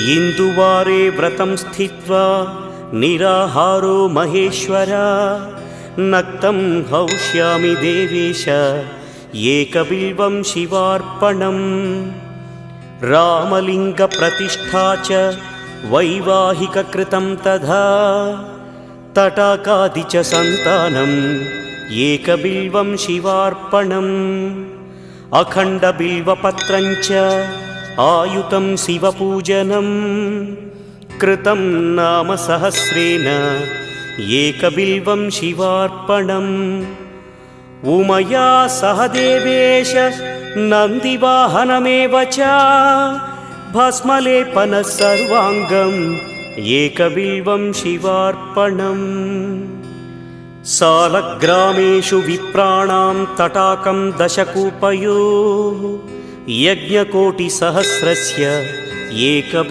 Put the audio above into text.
इन्दुवारे व्रतं स्थित्वा निराहारो महेश्वर नक्तं हौष्यामि देवेश एकबिल्वं शिवार्पणम् रामलिङ्गप्रतिष्ठा च वैवाहिककृतं तथा तटाकादि च सन्तानम् एकबिल्वं शिवार्पणम् अखण्डबिल्वपत्रं च आयुतं शिवपूजनं कृतं नाम सहस्रेण एकबिल्वं शिवार्पणम् उमया सह देवेश नन्दिवाहनमेव च भस्मलेपनः सर्वाङ्गम् एकबिल्वं शिवार्पणम् सालग्रामेषु विप्राणां तटाकं दशकूपयोः यज्ञकोटिसहस्रस्य एकबिल्वं